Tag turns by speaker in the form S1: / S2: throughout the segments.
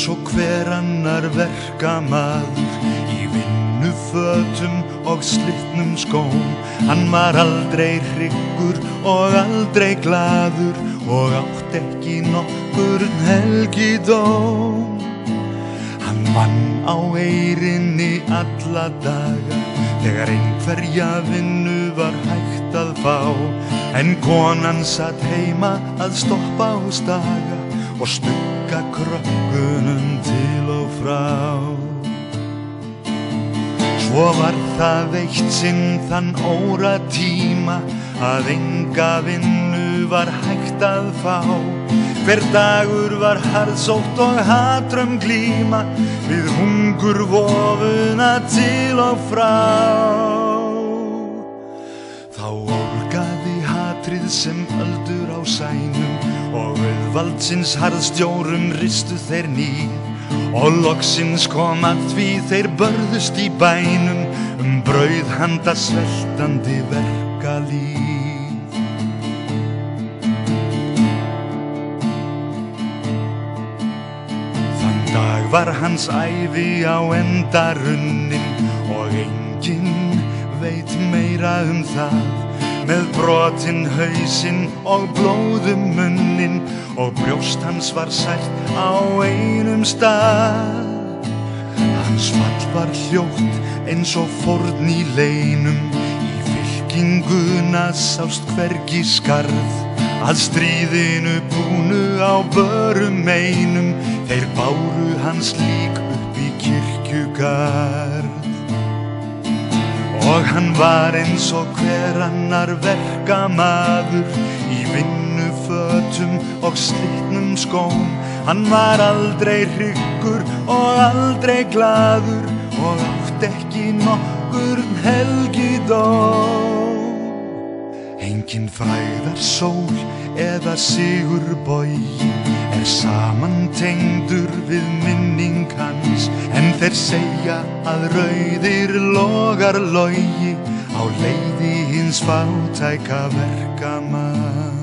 S1: eins og hver annar verkamaður í vinnufötum og slitnum skóm. Hann var aldrei hryggur og aldrei glaður og átt ekki nokkurn helgidóm. Hann vann á eyrinni alla daga þegar einhverja vinnu var hægt að fá, en konan satt heima að stoppa á staga og stugga krökkunum til og frá. Svo var það eitt sinn þann óratíma að enga vinnu var hægt að fá. Hver dagur var harðsótt og hatrömm glíma við hungurvofuna til og frá. Þá ólgaði hatrið sem öldur á sænum og við valdsins harðstjórum ristu þeir níð, og loksins kom að því þeir börðust í bænum brauð handa sveltandi verkalýð. Þann dag var hans ævi á enda runnin og enginn veit meira það. Með brotinn hausinn og blóðum munnin og brjóst hans var sært á einum stað. Hans fall var hljótt eins og fórn í leinum, í fylkinguna sást hvergi skarð. Að stríðinu búnu á börum einum, þeir báru hans lík upp í kirkjugarð. Og hann var eins og hver annar verkamaður í vinnufötum og slitnum skóm. Hann var aldrei hryggur og aldrei glaður og átt ekki nokkurn helgidóm. Engin frægðarsól eða sigurbogi samantengdur við minning hans, en þeir segja að rauðir logar logi á leiði hins fátæka verkamanns.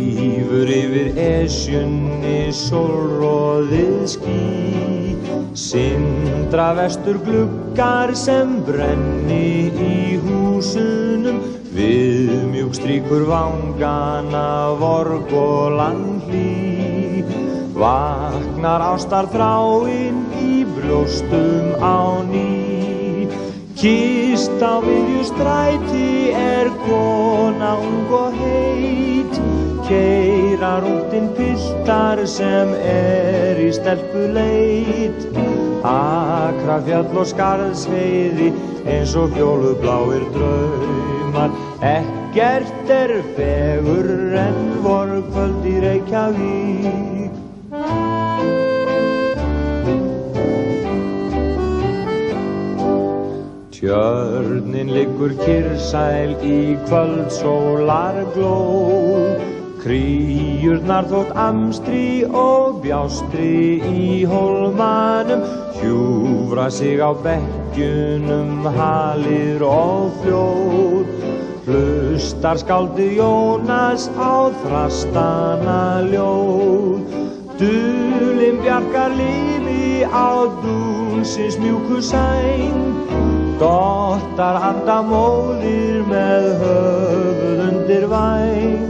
S2: Svífur yfir Esjunni sólroðið ský, sindra vestur gluggar sem brenni í húsunum, viðmjúk strýkur vangana vorg og landhlý. Vaknar ástarþráin í brjóstum á ný, kist á miðju stræti kona ung og heit, keyra rúntinn piltar sem í stelpuleit. Akrafjall og Skarðsheiði eins og fjólubláir draumar, ekkert fegur en vorkvöld í Reykjavík. Tjörnin liggur kyrrsæl í kvöldsólarglóð, kríurnar þótt amstri og bjástri í hólmanum, hjúfra sig á bekkjunum halir og fljóð. Hlustar skáldið Jónas á þrastana ljóð, dulinn bjargar lífi á dúnsins mjúku sæng, dottar andamóðir með höfuð undir væng.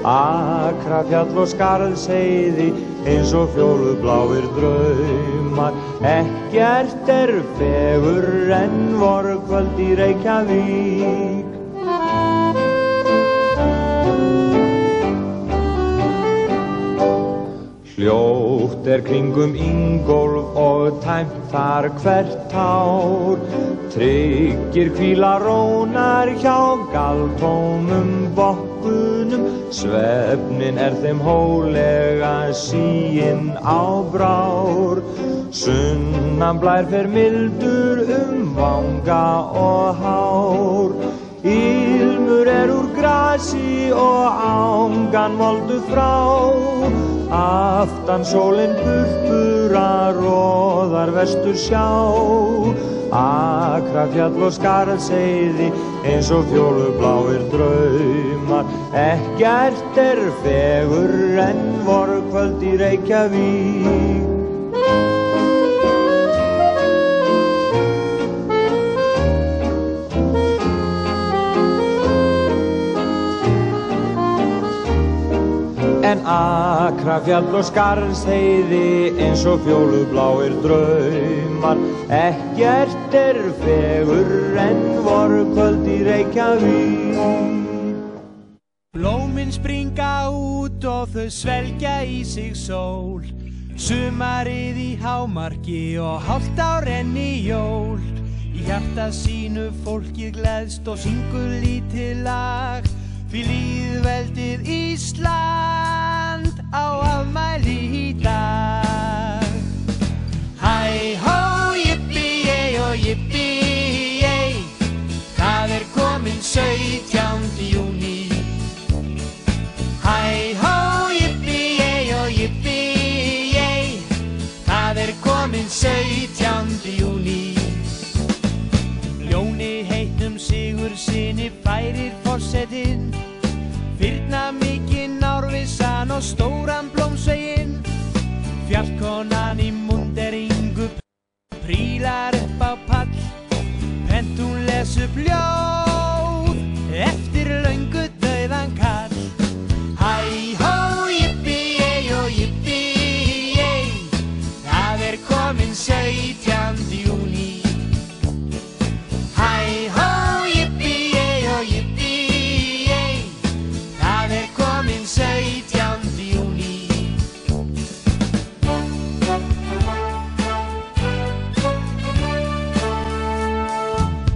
S2: Akrafjall og Skarðsheiði eins og fjólubláir draumar, ekkert fegur en vorkvöld í Reykjavík. Hljótt kringum Ingólf og tæmt þar hvert tár, tryggir hvíla rónar hjá galtómum bokkunum, svefnin þeim hólega siginn á brár. Sunnan blær fer mildur vanga og hár, ilmur úr grasi og ángan moldu frá. Aftan sólin purpura roðar vestur sjá, Akrafjall og Skarðsheiði eins og fjólubláir draumar, ekkert fegur en vorkvöld í Reykjavík. En Akrafjall og Skarðsheiði eins og fjólubláir draumar, ekkert fegur en vorkvöld í Reykjavík.
S3: Blómin springa út og þau svelgja í sig sól, sumarið í hámarki og hálft á renni jól. Í hjarta sínu fólkið gleðst og syngur lítið lag, því lýðveldið Ísland á afmæli í dag. Hæ hó, jippi-jey og jippi-jey, það komin 17. júní. Hæ hó, jippi-jey og jippi-jey, það komin 17. júní. Ljóni heitnum Sigurðssyni færir forsetinn, firna mikinn árvissan og stóran blómsveginn. Fjallkonan í múnderingu prílar upp á pall, prent hún les upp ljóð eftir löngu dauðan kall. Hæ hó, jippi-jey og jippi-jey, það komin 17. júní. Hæ hó, jippi-jey og jippi-jey, það komin 17. júní.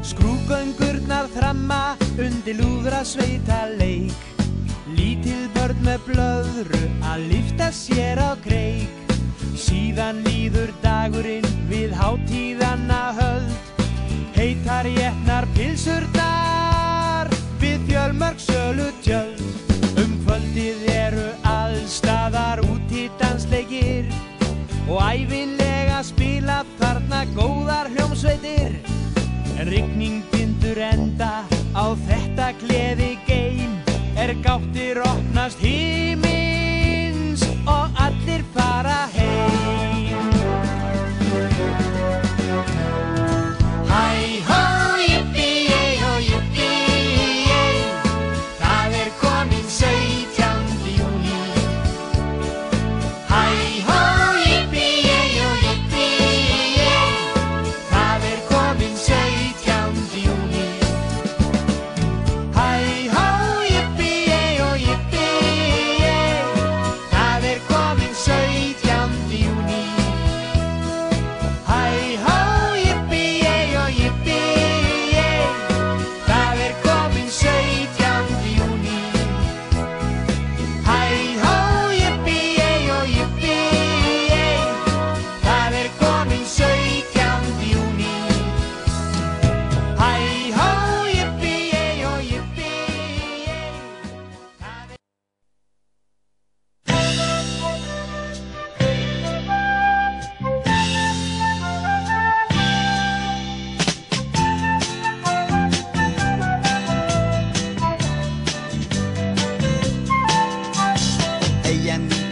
S3: Skrúðgöngurnar þramma undir lúðrasveitaleik, lítil börn með blöðru að lyfta sér á kreik. Síðan líður dagurinn við hátíðanna höld, heitar étnar pilsurnar við fjölmörg sölutjöld. Kvöldið allstaðar útidansleikir og ævinlega spila þarna góðar hljómsveitir. En rigning bindur enda á þetta gleðigeim, gáttir opnast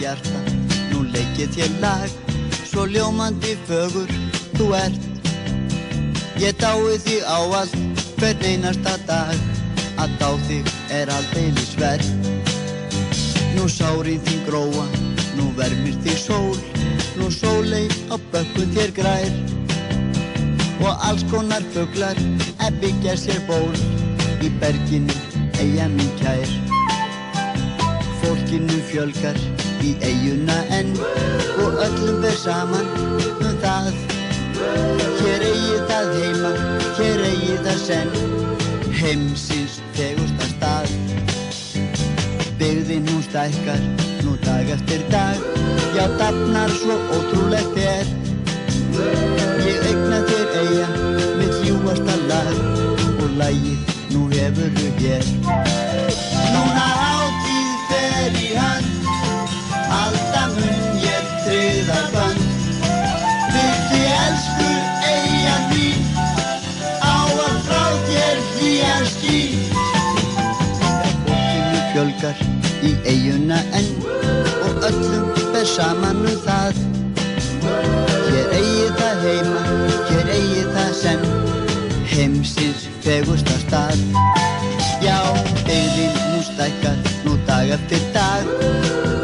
S4: hjarta, nú leikið þér lag, svo ljómandi fögur þú ert. Ég dái þig ávallt, hvern einasta dag, að dá þig aldeilis verð. Nú sárin þín gróa, nú vermir þig sól, nú sóley á bökkum þér grær. Og alls konar fuglar byggja sér ból í berginu, eyja mín kær. Fólkinu fjölgar í eyjuna enn og öllum ber saman það. Hér eigi það heima, hér eigi það senn, heimsins fegursta stað. Byggðin hún stækkar nú dag eftir dag, já dafnar svo ótrúlegt er. Ég eigna þér eyja, mitt ljúfasta lag, og lagið nú hefurðu hér. Núna hátíð fer í hönd, halda munn ég tryggðar bönd. Við þig elsku eyjan mín, ávallt frá þér hlýjan skín. Fólkinu fjölgar í eyjuna enn og öllum ber saman það. Hér eigi það heima, hér eigi það senn, heimsins fegursta stað. Já, byggðin hún stækkar nú dag eftir dag,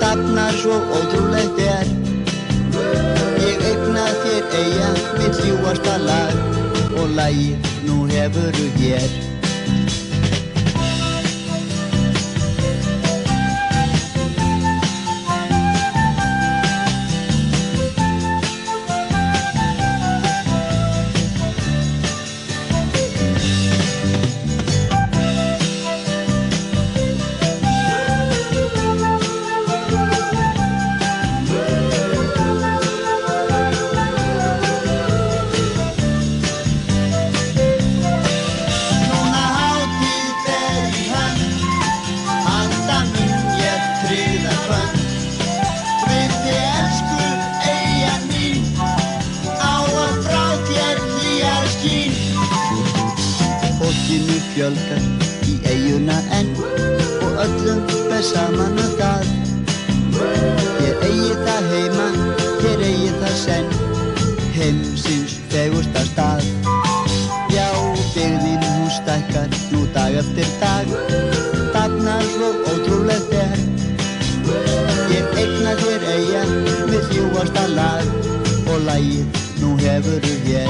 S4: dafnar svo ótrúlegt er. Ég eigna þér eyja, mitt ljúfasta lag, og lagið nú hefurðu hér. Fjölgar í eyjuna enn og öllum ber saman það. Hér eigi það heima, hér eigi það senn, heimsins fegursta stað. Já, byggðin hún stækkar nú dag eftir dag, dafnar svo ótrúlegt er. Ég eigna þér eyja, mitt ljúfasta lag, og lagið nú hefurðu hér.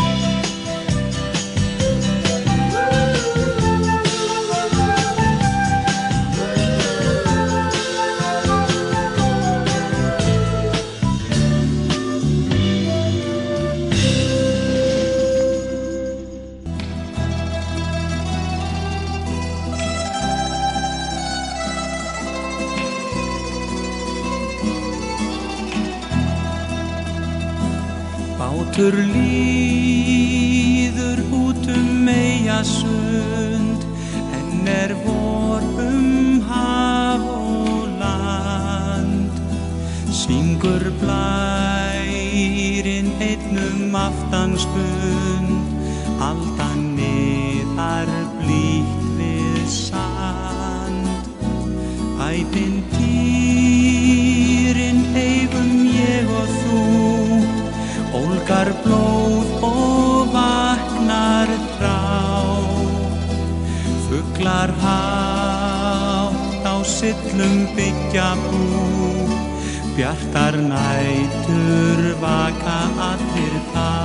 S3: Bátur líður út eyjasund, enn vor haf og land. Syngur blærinn einn aftanspund, aldan niðar blítt við sand. Ævintýrin eigum ég og þú, ólgar blóð og vaknar þrá. Fuglar hátt á syllum byggja bú, bjartar nætur vaka allir þá.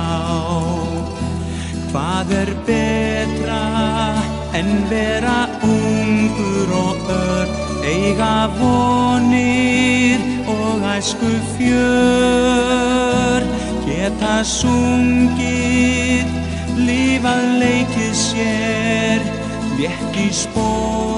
S3: Hvað betra en vera ungur og ör, eiga vonir og æsku fjör. Geta sungið, lifað leikið sér, létt í spór.